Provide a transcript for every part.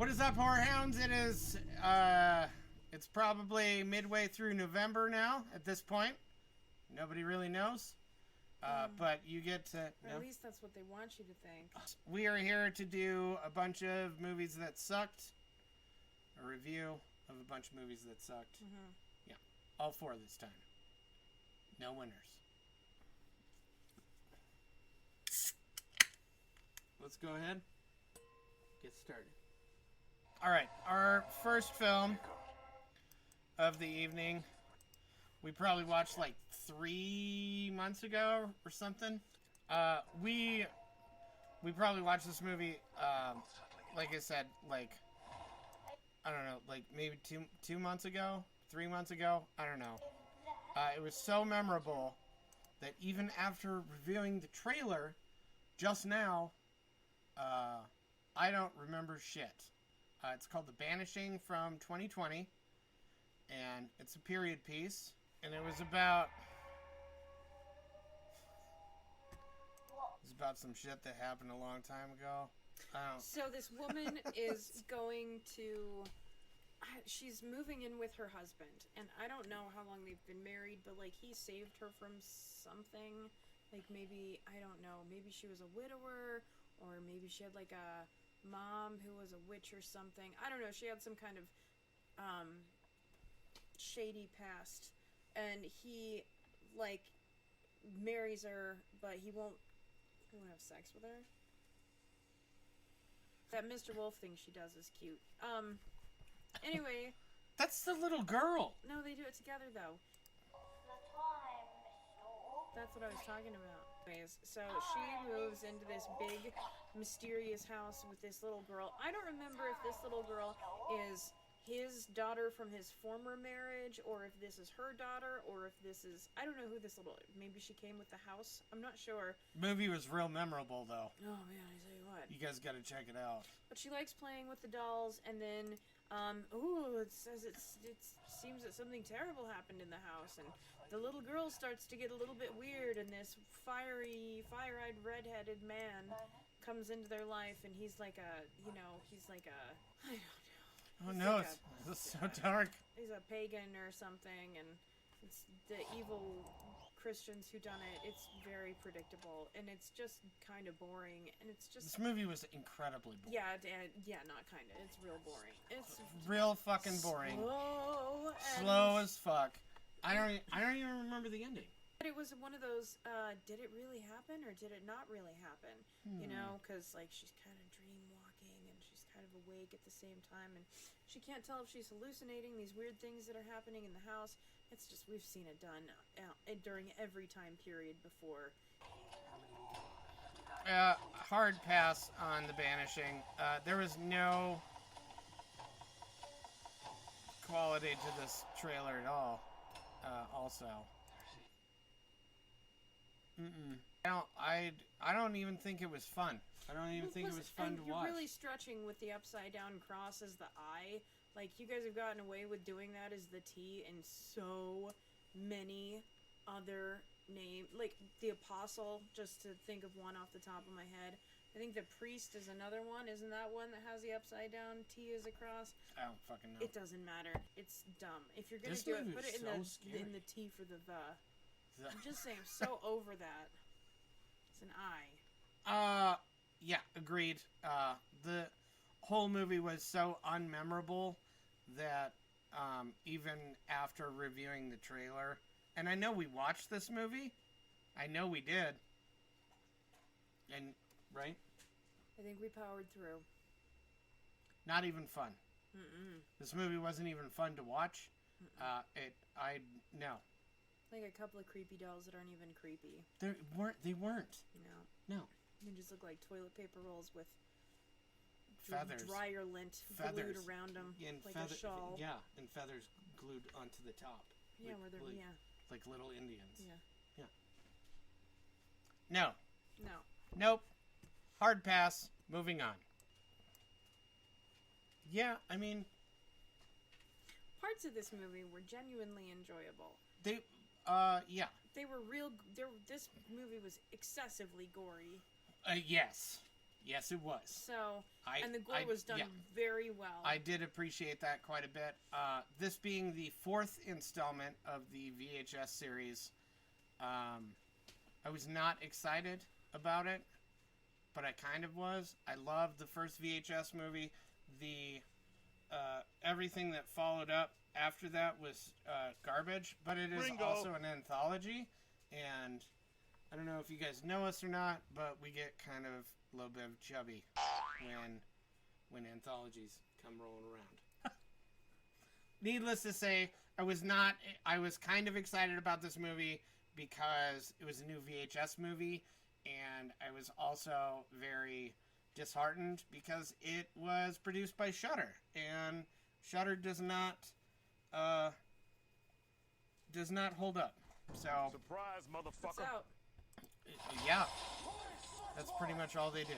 What is up, horror hounds? It is, it's probably midway through November now at this point. Nobody really knows. But you get to... Or at least that's what they want you to think. We are here to do a bunch of movies that sucked. A review of a bunch of movies that sucked. Mm-hmm. Yeah. All four this time. No winners. Let's go ahead. Get started. Alright, our first film of the evening, we probably watched like 3 months ago or something. We probably watched this movie, like I said, like, I don't know, like maybe two months ago, 3 months ago, I don't know. It was so memorable that even after reviewing the trailer just now, I don't remember shit. It's called The Banishing from 2020, and it's a period piece, and it was about some shit that happened a long time ago. So this woman is going to... She's moving in with her husband, and I don't know how long they've been married, but, like, he saved her from something. Like, maybe, I don't know, maybe she was a widower, or maybe she had, like, a mom who was a witch or something. I don't know, she had some kind of, shady past, and he, like, marries her, but he won't have sex with her. That Mr. Wolf thing she does is cute. Anyway. That's the little girl. No, they do it together, though. That's what I was talking about. Anyways, so she moves into this big, mysterious house with this little girl. I don't remember if this little girl is his daughter from his former marriage, or if this is her daughter, or if this is... I don't know who this little... Maybe she came with the house? I'm not sure. The movie was real memorable, though. Oh, man, I tell you what. You guys gotta check it out. But she likes playing with the dolls, and then... it says it seems that something terrible happened in the house, and the little girl starts to get a little bit weird, and this fire-eyed, red-headed man comes into their life, and he's like a, I don't know. Oh no, it's so dark. He's a pagan or something, and it's the evil Christians who done it. It's very predictable, and it's just kind of boring, and it's just... This movie was incredibly boring. Yeah, not kind of. It's real boring. It's real fucking boring. Slow as fuck. I don't even remember the ending. But it was one of those, did it really happen, or did it not really happen? You know, because, like, she's kind of dream-walking, and she's kind of awake at the same time, and she can't tell if she's hallucinating these weird things that are happening in the house. It's just, we've seen it done during every time period before. Hard pass on The Banishing. There was no quality to this trailer at all. Also. I don't even think it was fun. I don't even think it was fun to watch. You're really stretching with the upside down cross as the eye. Like, you guys have gotten away with doing that as the T in so many other names. Like, the Apostle, just to think of one off the top of my head. I think the Priest is another one. Isn't that one that has the upside down T as a cross? I don't fucking know. It doesn't matter. It's dumb. If you're gonna do it, put it in the T for the the. I'm just saying, I'm so over that. It's an I. Yeah, agreed. The whole movie was so unmemorable that even after reviewing the trailer, and I know we watched this movie. I know we did. And, right? I think we powered through. Not even fun. This movie wasn't even fun to watch. No. Like a couple of creepy dolls that aren't even creepy. They weren't. No. They just look like toilet paper rolls with feathers, dryer lint glued around them, like a shawl. Yeah, and feathers glued onto the top. Yeah, like little Indians. Yeah. No. Nope. Hard pass. Moving on. Yeah, I mean, parts of this movie were genuinely enjoyable. Yeah. They were real. This movie was excessively gory. Yes. Yes, it was. So, and the gore was done very well. I did appreciate that quite a bit. This being the 4th installment of the VHS series, I was not excited about it, but I kind of was. I loved the first VHS movie. The everything that followed up after that was garbage, but it is also an anthology, and I don't know if you guys know us or not, but we get kind of a little bit of chubby when anthologies come rolling around. Needless to say, I was kind of excited about this movie because it was a new VHS movie, and I was also very disheartened because it was produced by Shudder, and Shudder does not hold up. So surprise, motherfucker! It's out. Yeah, that's pretty much all they do.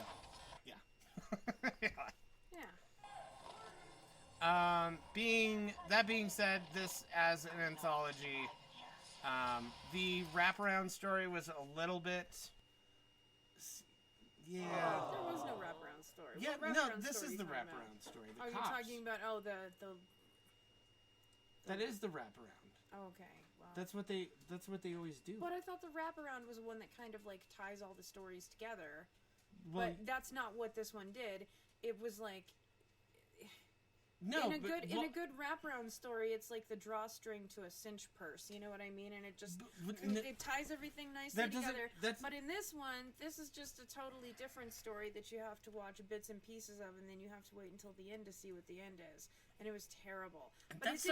Yeah. Yeah. Being said, this as an anthology, the wraparound story was a little bit. Yeah. There was no wraparound story. Yeah, What no, wraparound this story is are the you talking wraparound about? story. Oh, The you're cops. talking about That is the wraparound. Oh, okay. Well, That's what they always do. but I thought the wraparound was one that kind of like ties all the stories together. Well, But that's not what this one did. It was like no, in a good wraparound story, it's like the drawstring to a cinch purse. You know what I mean? And it just it ties everything nicely together. But in this one, this is just a totally different story that you have to watch bits and pieces of, and then you have to wait until the end to see what the end is. And it was terrible. But that's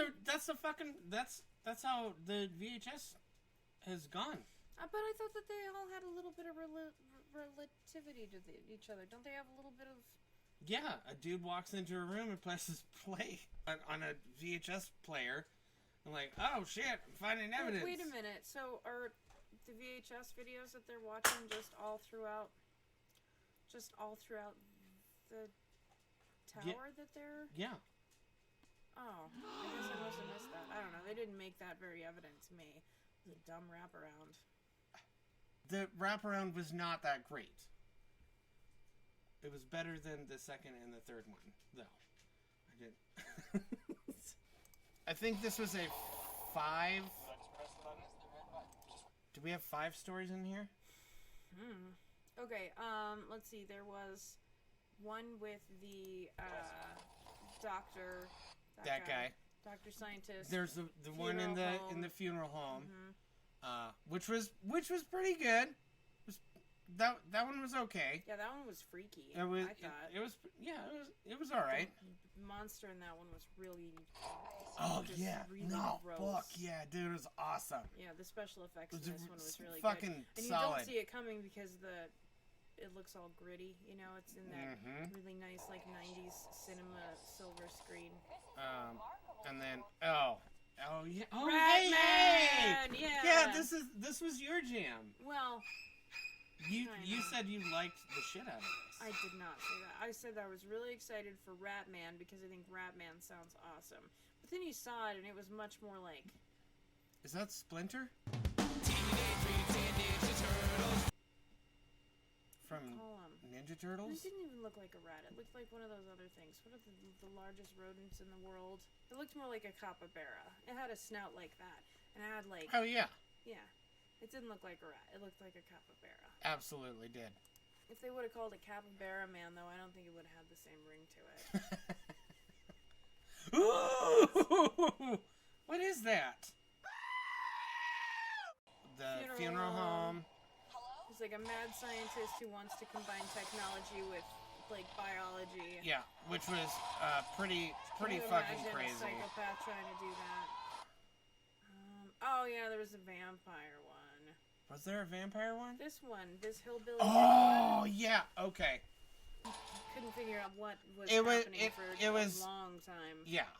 how the VHS has gone. But I thought that they all had a little bit of relativity to each other. Don't they have a little bit of? Yeah, a dude walks into a room and presses play on a VHS player. I'm like, oh shit, I'm finding evidence. Wait a minute. So are the VHS videos that they're watching just all throughout the tower that they're? Yeah. Oh, I guess I must have missed that. I don't know. They didn't make that very evident to me. It was a dumb wraparound. The wraparound was not that great. It was better than the second and the third one, though. I didn't. I think this was a 5. Do we have 5 stories in here? Okay. Let's see. There was one with the doctor. That guy. Doctor scientist. There's the one in the funeral home, which was pretty good. That one was okay. Yeah, that one was freaky. I thought it was all right. The monster in that one was really. Really gross. Fuck yeah, dude, it was awesome. Yeah, the special effects in this one was really fucking good. And solid. you don't see it coming because it looks all gritty. You know, it's in that really nice like '90s cinema silver screen. And then yeah. Ratman! Yeah, this was your jam. Well, you said you liked the shit out of this. I did not say that. I said that I was really excited for Ratman because I think Ratman sounds awesome. But then you saw it and it was much more like. Is that Splinter? From Ninja Turtles? It didn't even look like a rat. It looked like one of those other things. What are the largest rodents in the world? It looked more like a capybara. It had a snout like that. And it had like... Oh, yeah. Yeah. It didn't look like a rat. It looked like a capybara. Absolutely did. If they would have called it Capybara Man, though, I don't think it would have had the same ring to it. Ooh! What is that? The funeral home. He's like a mad scientist who wants to combine technology with like biology. Yeah, which was pretty Can you fucking imagine crazy. A psychopath trying to do that. Oh yeah, there was a vampire one. Was there a vampire one? This hillbilly. Oh yeah, okay. Couldn't figure out what was happening for a long time. Yeah,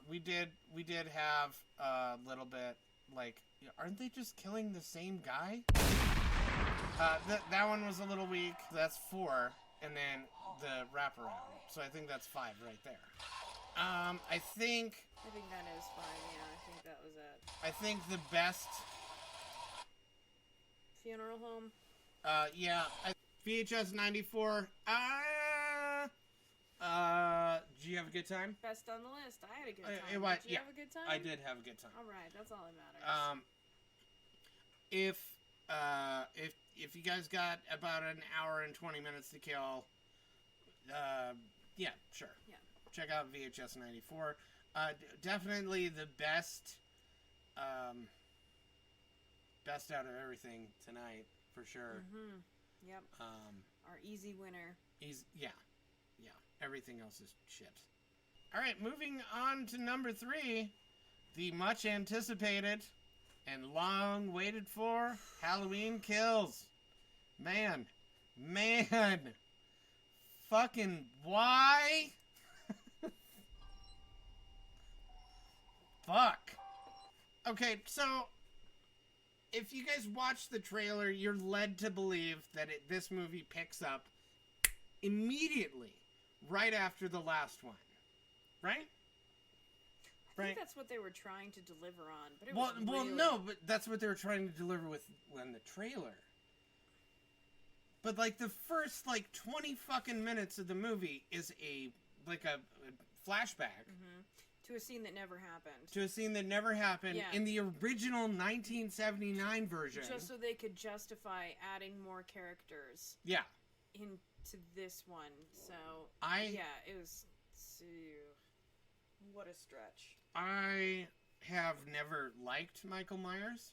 we did have a little bit like, aren't they just killing the same guy? That one was a little weak. That's 4, and then the wraparound. So I think that's 5 right there. I think that is 5. Yeah, I think that was it. I think the best funeral home. Yeah. VHS 94. Did you have a good time? Best on the list. I had a good time. Did you have a good time? I did have a good time. All right, that's all that matters. If you guys got about an hour and 20 minutes to kill, yeah, sure. Yeah. Check out VHS 94. Definitely the best out of everything tonight, for sure. Mm-hmm. Yep. Our easy winner. Yeah. Everything else is shit. All right, moving on to number 3, the much anticipated and long waited for Halloween Kills. Man, fucking why? Fuck. Okay, so if you guys watch the trailer, you're led to believe that this movie picks up immediately right after the last one, right? I think that's what they were trying to deliver on, but no, but that's what they were trying to deliver with the trailer. But like the first 20 fucking minutes of the movie is a flashback. Mm-hmm. To a scene that never happened. Yeah. In the original 1979 version. Just so they could justify adding more characters. Yeah. Into this one. So it was what a stretch. I have never liked Michael Myers.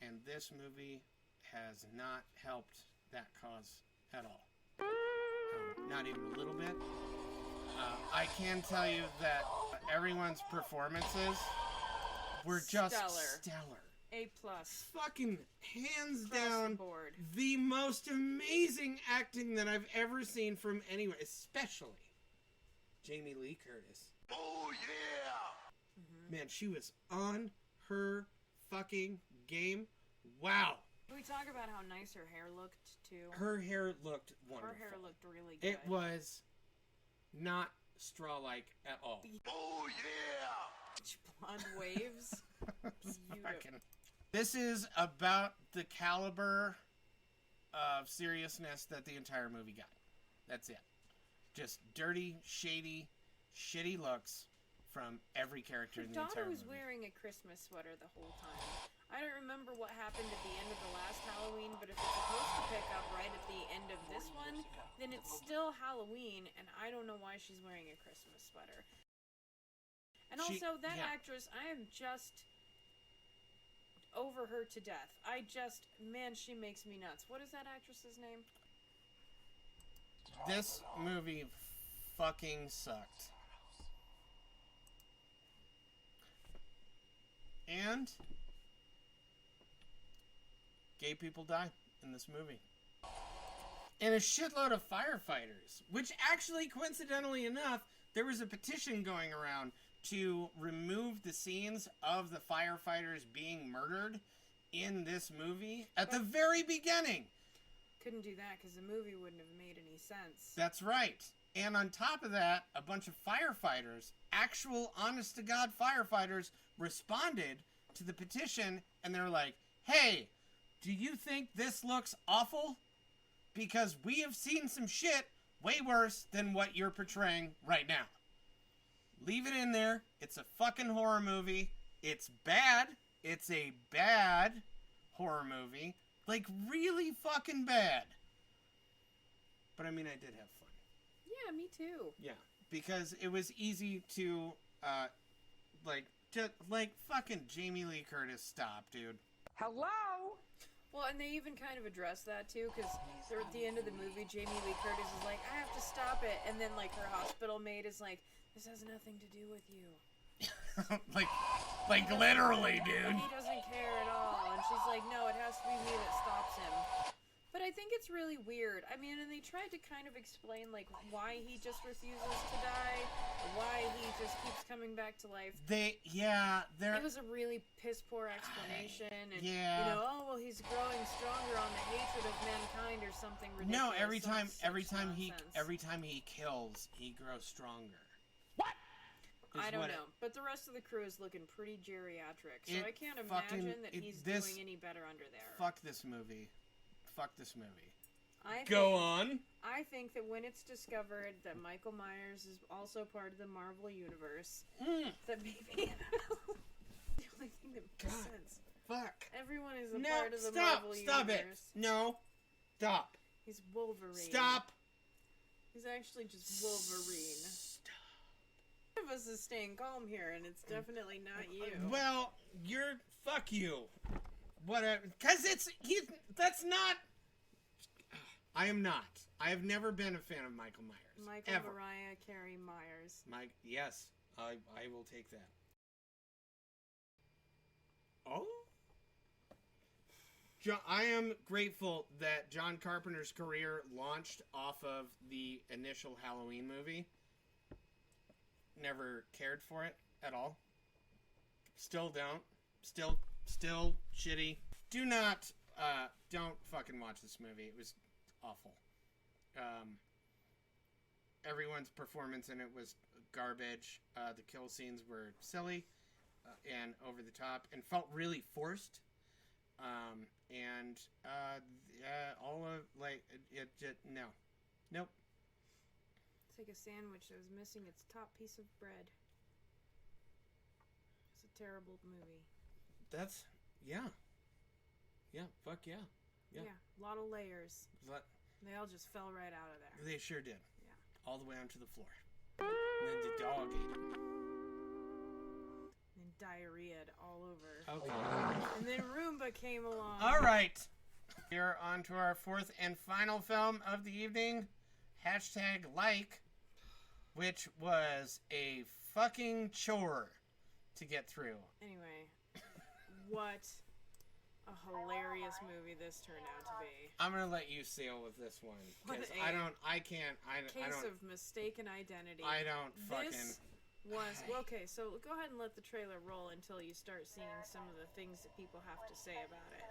And this movie has not helped that cause at all. Not even a little bit. I can tell you that everyone's performances were just stellar. A+. Fucking hands Across down the board. The most amazing acting that I've ever seen from anyone, especially Jamie Lee Curtis. Oh yeah! Mm-hmm. Man, she was on her fucking game. Wow. Can we talk about how nice her hair looked too? Her hair looked wonderful. Her hair looked really good. It was not straw-like at all. Oh yeah! Blonde waves. Fucking. This is about the caliber of seriousness that the entire movie got. That's it. Just dirty, shady, shitty looks from every character in the entire movie. Her daughter was wearing a Christmas sweater the whole time. I don't remember what happened at the end of the last Halloween, but if it's supposed to pick up right at the end of this one, then it's still Halloween, and I don't know why she's wearing a Christmas sweater. And also, that actress, I am just over her to death. Man, she makes me nuts. What is that actress's name? This movie fucking sucked. And gay people die in this movie. And a shitload of firefighters, which actually, coincidentally enough, there was a petition going around to remove the scenes of the firefighters being murdered in this movie at the very beginning. Couldn't do that because the movie wouldn't have made any sense. That's right. And on top of that, a bunch of firefighters, actual honest-to-God firefighters, responded to the petition, and they're like, hey, do you think this looks awful? Because we have seen some shit way worse than what you're portraying right now. Leave it in there. It's a fucking horror movie. It's bad. It's a bad horror movie. Like, really fucking bad. But I mean, I did have fun. Yeah, me too. Yeah, because it was easy to, fucking Jamie Lee Curtis, stop, dude. Hello? Well, and they even kind of addressed that, too, because at the end of the movie, Jamie Lee Curtis is like, I have to stop it, and then, her hospital mate is like, this has nothing to do with you. like literally, dude. He doesn't care at all, and she's like, no, it has to be me that stops him. But I think it's really weird. I mean, and they tried to kind of explain, why he just refuses to die, why he just keeps coming back to life. It was a really piss-poor explanation, and, he's growing stronger on the hatred of mankind or something ridiculous. No, every time he kills, he grows stronger. What? I don't know, but the rest of the crew is looking pretty geriatric, so I can't imagine that he's doing any better under there. Fuck this movie. Fuck this movie. I think that when it's discovered that Michael Myers is also part of the Marvel Universe, that maybe the only thing that makes sense. Fuck. Everyone is a part of the Marvel Universe. Stop it. No. Stop. He's Wolverine. Stop. He's actually just Wolverine. Stop. One of us is staying calm here, and it's definitely not you. Well, fuck you. Whatever. Because that's not... I am not. I have never been a fan of Michael Myers. Michael ever. Mariah Carey Myers. Yes, I will take that. Oh? I am grateful that John Carpenter's career launched off of the initial Halloween movie. Never cared for it at all. Still don't. Still shitty. Don't fucking watch this movie. It was awful. Everyone's performance in it was garbage. The kill scenes were silly and over the top and felt really forced. All of it just no. Nope. It's like a sandwich that was missing its top piece of bread. It's a terrible movie. Fuck yeah. Yeah, a lot of layers. They all just fell right out of there. They sure did. Yeah. All the way onto the floor. And then the dog ate them. And diarrheaed all over. Okay. And then Roomba came along. All right. We're on to our fourth and final film of the evening. #like, which was a fucking chore to get through. Anyway, what a hilarious movie this turned out to be. I'm gonna let you sail with this one because Case of mistaken identity. I don't fucking. This was okay. So go ahead and let the trailer roll until you start seeing some of the things that people have to say about it.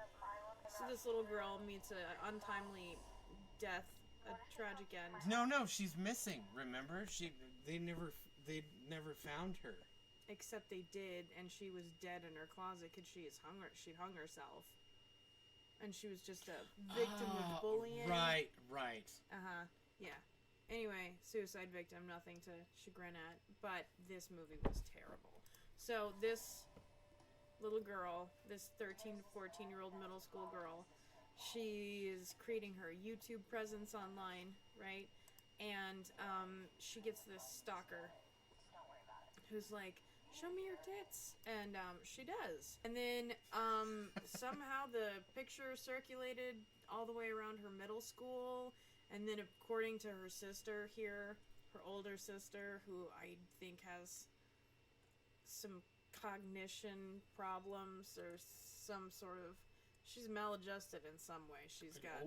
So this little girl meets an untimely death, a tragic end. No, she's missing. Remember, they never found her. Except they did, and she was dead in her closet because she'd hung herself. And she was just a victim of bullying. Right. Yeah. Anyway, suicide victim, nothing to chagrin at, but this movie was terrible. So this little girl, this 13 to 14-year-old middle school girl, she is creating her YouTube presence online, right? And she gets this stalker who's like, show me your tits. And she does. And then somehow the picture circulated all the way around her middle school. And then according to her sister here, her older sister, who I think has some cognition problems or some sort of... She's maladjusted in some way. She's got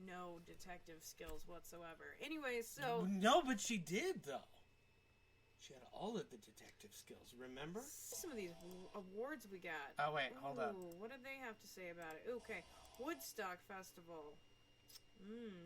no detective skills whatsoever. Anyway, so... No, but she did, though. She had all of the detective skills, remember? Some of these awards we got. Oh, wait, hold up. What did they have to say about it? Okay, Woodstock Festival.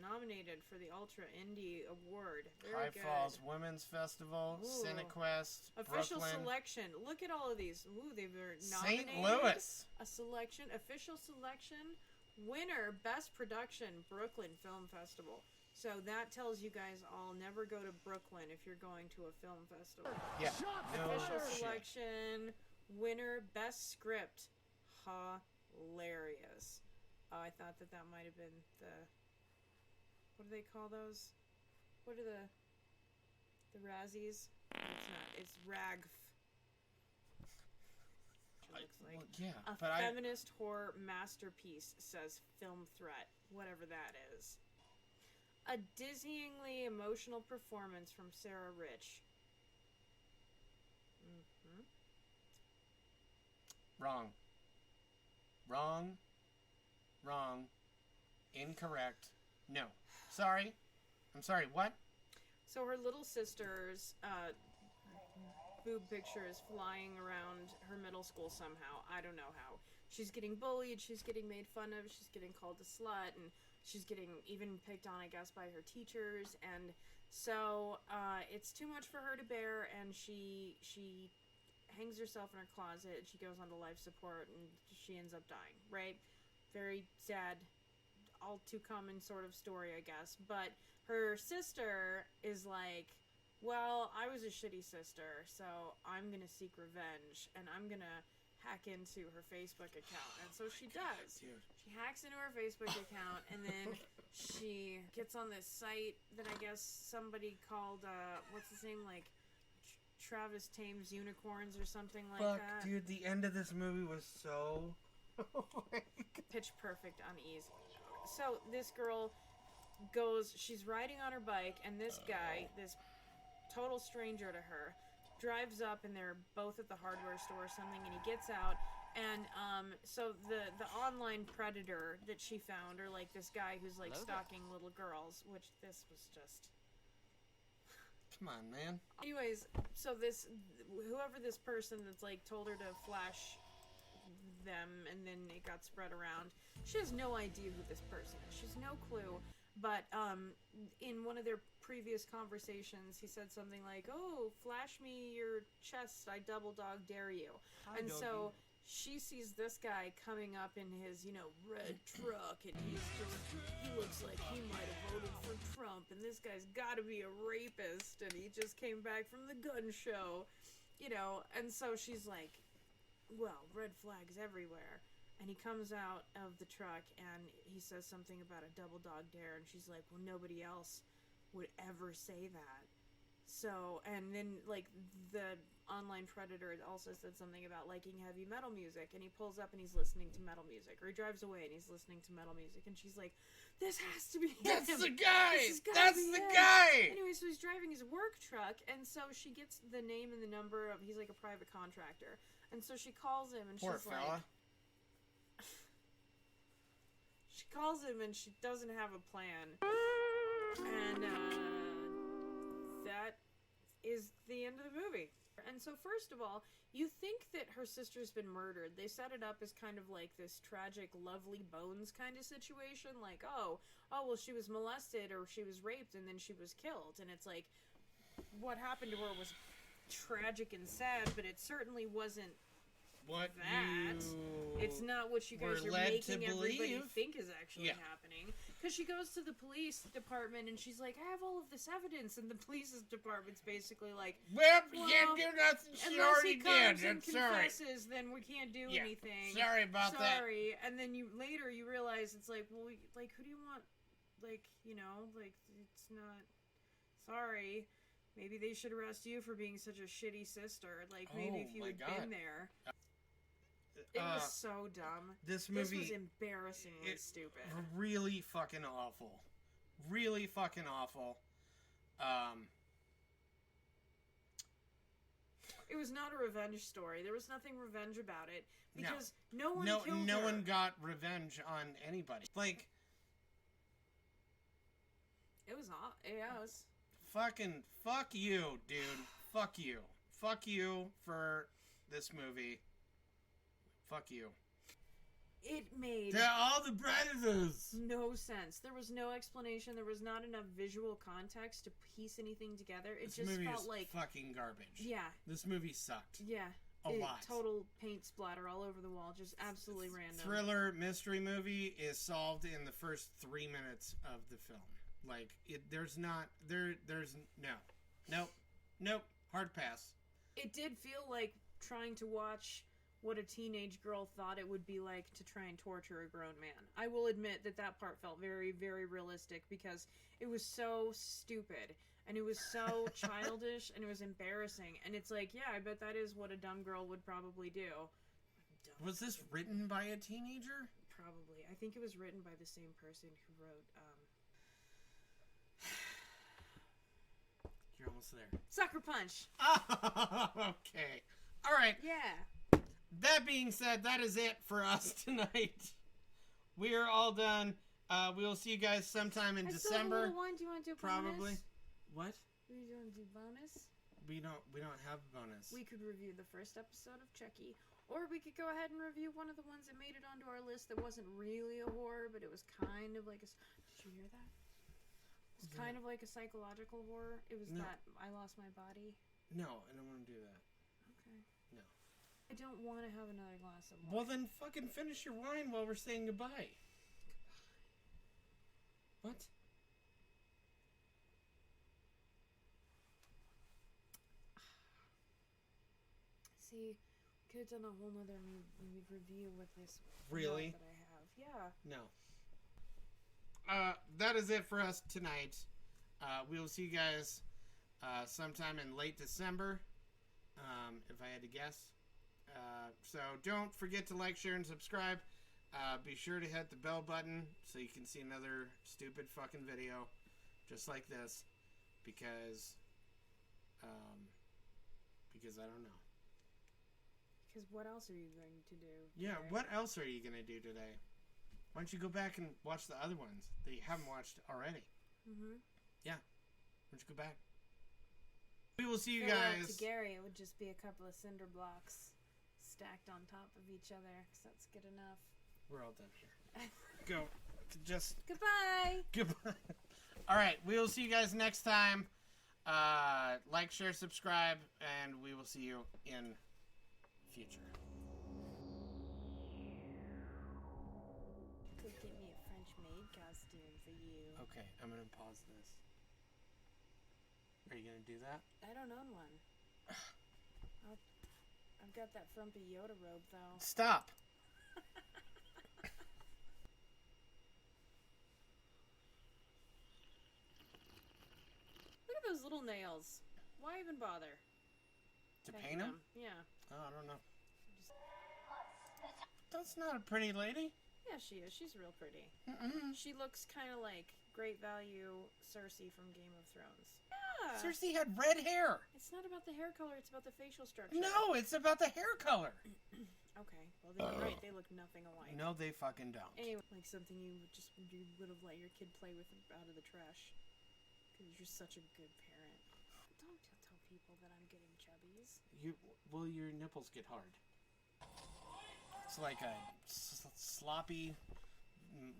Nominated for the Ultra Indie Award. Very good. High Falls Women's Festival, Cinequest, Official Brooklyn. selection. Look at all of these. They were nominated. St. Louis. A selection. Official selection. Winner, Best Production, Brooklyn Film Festival. So that tells you guys all never go to Brooklyn if you're going to a film festival. Yeah. Official selection. Winner, Best Script. Hilarious. Oh, I thought that might have been the... What do they call those? What are the Razzies? It's not. It's RAGF. It looks like yeah, feminist horror masterpiece, says Film Threat, whatever that is. A dizzyingly emotional performance from Sarah Rich. Wrong. Incorrect. No. Sorry. I'm sorry, what? So her little sister's boob picture is flying around her middle school somehow. I don't know how. She's getting bullied, she's getting made fun of, she's getting called a slut, and she's getting even picked on, I guess, by her teachers. And so it's too much for her to bear, and she hangs herself in her closet, and she goes on to life support, and she ends up dying, right? Very sad, all too common sort of story, I guess. But her sister is like, well, I was a shitty sister, so I'm gonna seek revenge, and I'm gonna hack into her Facebook account. And so she does. Dude. She hacks into her Facebook account, and then she gets on this site that I guess somebody called, what's his name, like, Travis Tames Unicorns or something like Fuck, that. dude, the end of this movie was so... Pitch perfect uneasy. So this girl goes, she's riding on her bike, and this guy, this total stranger to her, drives up, and they're both at the hardware store or something, and he gets out, and so the online predator that she found, or like this guy who's like stalking little girls, which this was just... Come on, man. Anyways, so whoever this person that's like told her to flash them, and then it got spread around, she has no idea who this person is. She's no clue. But in one of their previous conversations, he said something like, "Oh, flash me your chest, I double dog dare you." And so she sees this guy coming up in his, red truck, and he looks like he might have voted for Trump, and this guy's gotta be a rapist, and he just came back from the gun show, and so she's like, well, red flags everywhere. And he comes out of the truck, and he says something about a double dog dare, and she's like, well, nobody else would ever say that. So, and then, like, the online predator also said something about liking heavy metal music, and he pulls up and he's listening to metal music, or he drives away and he's listening to metal music, and she's like, this has to be That's him. the guy! That's the guy! Anyway, so he's driving his work truck, and so she gets the name and the number of, he's like a private contractor, and so she calls him, and Poor she's fella. like, she calls him, and she doesn't have a plan, and that is the end of the movie. And so, first of all, you think that her sister's been murdered. They set it up as kind of like this tragic Lovely Bones kind of situation, like, oh, well, she was molested or she was raped and then she was killed. And it's like, what happened to her was tragic and sad, but it certainly wasn't What that. It's not what you guys were are led to making everybody believe. think is actually Yeah. happening. Because she goes to the police department and she's like, I have all of this evidence, and the police department's basically like, Well, you well, can't do nothing. She unless already he comes did. and I'm sorry. confesses, then we can't do Yeah. anything. Sorry about that. Sorry. And then later you realize it's like, well, like, who do you want? Like, like, it's not. Sorry. Maybe they should arrest you for being such a shitty sister. Like, maybe Oh if you my had God. been there. It was so dumb. This This movie was embarrassingly it- stupid. really fucking awful. Really fucking awful. It was not a revenge story. There was nothing revenge about it because no one no killed no her. one got revenge on anybody. Like, It was not. Yeah, it was. fucking fuck you, dude. Fuck you. Fuck you for this movie. Fuck you. It made They're all the predators. no sense. There was no explanation. There was not enough visual context to piece anything together. It This just movie felt is like fucking garbage. yeah, This movie sucked. yeah. A lot. Total paint splatter all over the wall. Just absolutely random. Thriller mystery movie is solved in the first 3 minutes of the film. Like, there's nope, hard pass. It did feel like trying to watch what a teenage girl thought it would be like to try and torture a grown man. I will admit that part felt very, very realistic because it was so stupid and it was so childish and it was embarrassing. And it's like, yeah, I bet that is what a dumb girl would probably do. Was this written by a teenager? Probably. I think it was written by the same person who wrote, You're almost there. Sucker Punch! Okay. All right. Yeah. That being said, that is it for us tonight. We are all done. We will see you guys sometime in I still have a December. little one. Do you want to do a Probably. bonus? What? Do you want to do bonus? We don't have a bonus. We could review the first episode of Chucky, or we could go ahead and review one of the ones that made it onto our list that wasn't really a horror, but it was kind of like a... Did you hear that? It was kind of like a psychological horror. It was that I lost my body. No, I don't want to do that. Okay. No. I don't want to have another glass of wine. Well, then fucking finish your wine while we're saying goodbye. See, we could have done a whole nother review with this. Really? That I have. Yeah. No. That is it for us tonight. We will see you guys sometime in late December, if I had to guess. So don't forget to like, share, and subscribe. Be sure to hit the bell button so you can see another stupid fucking video just like this, because I don't know. Because what else are you going to do? Yeah, today? what else are you going to do today? Why don't you go back and watch the other ones that you haven't watched already? Mm-hmm. Yeah. Why don't you go back? We will see you Farewell guys. to Gary, it would just be a couple of cinder blocks stacked on top of each other, because that's good enough. We're all done here. Go. Just Goodbye! goodbye. All right. We will see you guys next time. Like, share, subscribe, and we will see you in future. Could get me a French maid costume for you. Okay, I'm going to pause this. Are you going to do that? I don't own one. I've got that frumpy Yoda robe, though. Stop. Look at those little nails. Why even bother? To paint them? Yeah. Oh, I don't know. Just... That's not a pretty lady. Yeah, she is. She's real pretty. Mm-mm. She looks kind of like great value Cersei from Game of Thrones. Yeah. Cersei had red hair. It's not about the hair color. It's about the facial structure. No, it's about the hair color. Okay. Well, then you're right. They look nothing alike. No, they fucking don't. Anyway, like something you would have let your kid play with out of the trash. Because you're such a good parent. Don't tell people that I'm getting chubbies. Well, your nipples get hard. It's like a sloppy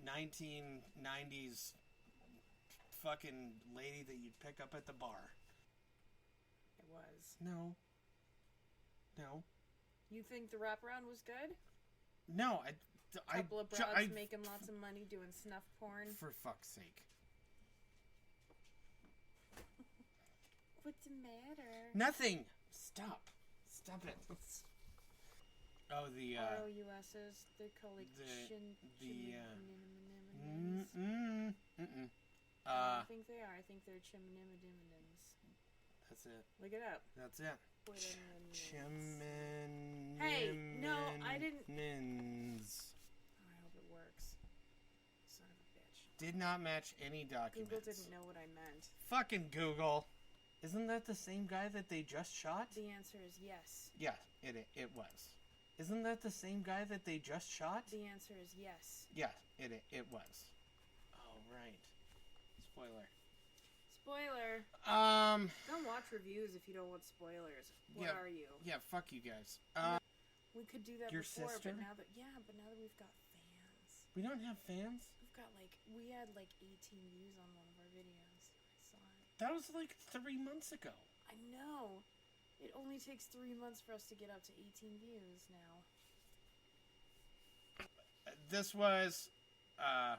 1990s fucking lady that you'd pick up at the bar. It was. No. You think the wraparound was good? No, Couple of broads making lots of money doing snuff porn. For fuck's sake. What's the matter? Nothing. Stop it. Oh, the ROUSs, they're called like I think they are. I think they're chimnimidimidins. That's it. Look it up. That's it. Hey, no, I didn't. Nins. Oh, I hope it works. Son of a bitch. Did not match any documents. Google didn't know what I meant. Fucking Google. Isn't that the same guy that they just shot? The answer is yes. Yeah, it was. Isn't that the same guy that they just shot? The answer is yes. Yeah, it was. Oh, right. Spoiler. Spoiler. Don't watch reviews if you don't want spoilers. What are you? Yeah, fuck you guys. We could do that your before, sister? but now that we've got fans. We don't have fans? We had 18 views on one of our videos. I saw it. That was like 3 months ago. I know. It only takes 3 months for us to get up to 18 views now. This was, I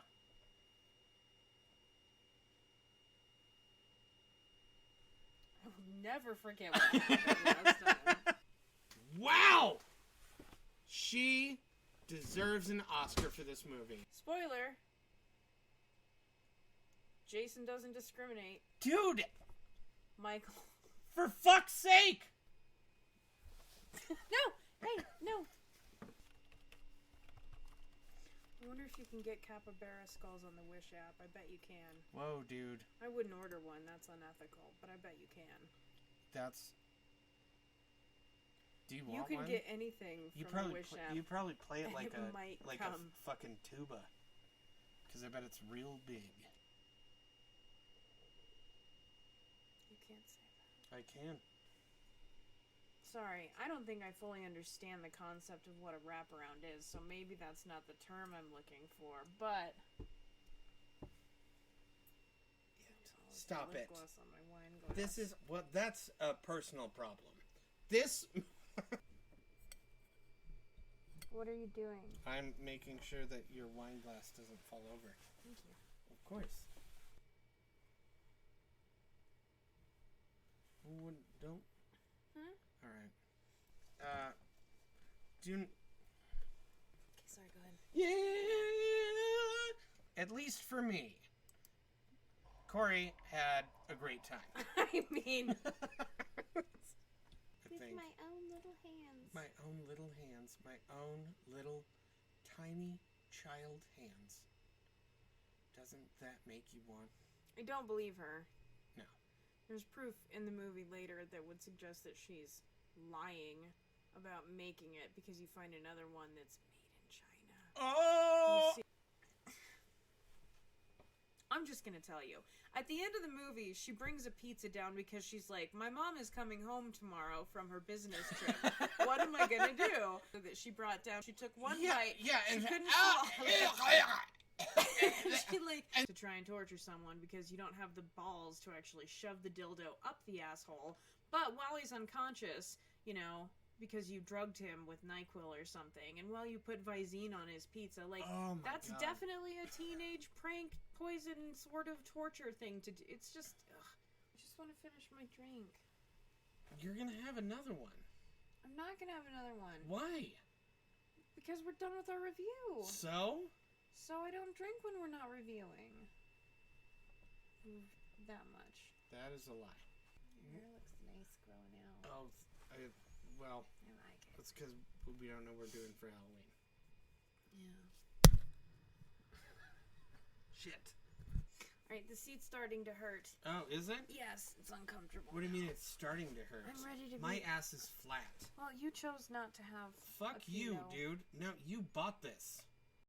will never forget what happened last time. Wow! She deserves an Oscar for this movie. Spoiler. Jason doesn't discriminate. Dude! Michael. For fuck's sake! No! Hey, no! I wonder if you can get capybara skulls on the Wish app. I bet you can. Whoa, dude. I wouldn't order one. That's unethical. But I bet you can. That's... Do you You want can one? get anything from the Wish app. You probably play it and like it a might a come. fucking tuba. Because I bet it's real big. You can't say that. I can. Sorry, I don't think I fully understand the concept of what a wraparound is, so maybe that's not the term I'm looking for, but... Stop it. Gloss on my wine glass. This is... Well, that's a personal problem. This... What are you doing? I'm making sure that your wine glass doesn't fall over. Thank you. Of course. Don't... Hmm? Alright. do. Okay, sorry, go ahead. Yeah. At least for me, Korri had a great time. I mean, I with think my own little hands. my own little hands, my own little tiny child hands. Doesn't that make you want? I don't believe her. No. There's proof in the movie later that would suggest that she's lying about making it because you find another one that's made in China. Oh! You see- I'm just gonna tell you. At the end of the movie, she brings a pizza down because she's like, my mom is coming home tomorrow from her business trip. What am I gonna do? That she brought down. She took one bite. Yeah, She and couldn't she to try and torture someone because you don't have the balls to actually shove the dildo up the asshole. But while he's unconscious, you know, because you drugged him with NyQuil or something, and while you put Visine on his pizza, like, Oh my that's God. definitely a teenage prank, poison sort of torture thing to do. It's just, ugh. I just want to finish my drink. You're gonna have another one. I'm not gonna have another one. Why? Because we're done with our review. So? So I don't drink when we're not reviewing. That much. That is a lie. Your hair looks nice growing out. Oh, well, I like it. that's because we don't know what we're doing for Halloween. Yeah. Shit. Alright, the seat's starting to hurt. Oh, is it? Yes, it's uncomfortable. What do you mean it's starting to hurt? I'm ready to My be... ass is flat. Well, you chose not to have Fuck a you, keto. dude. No, you bought this.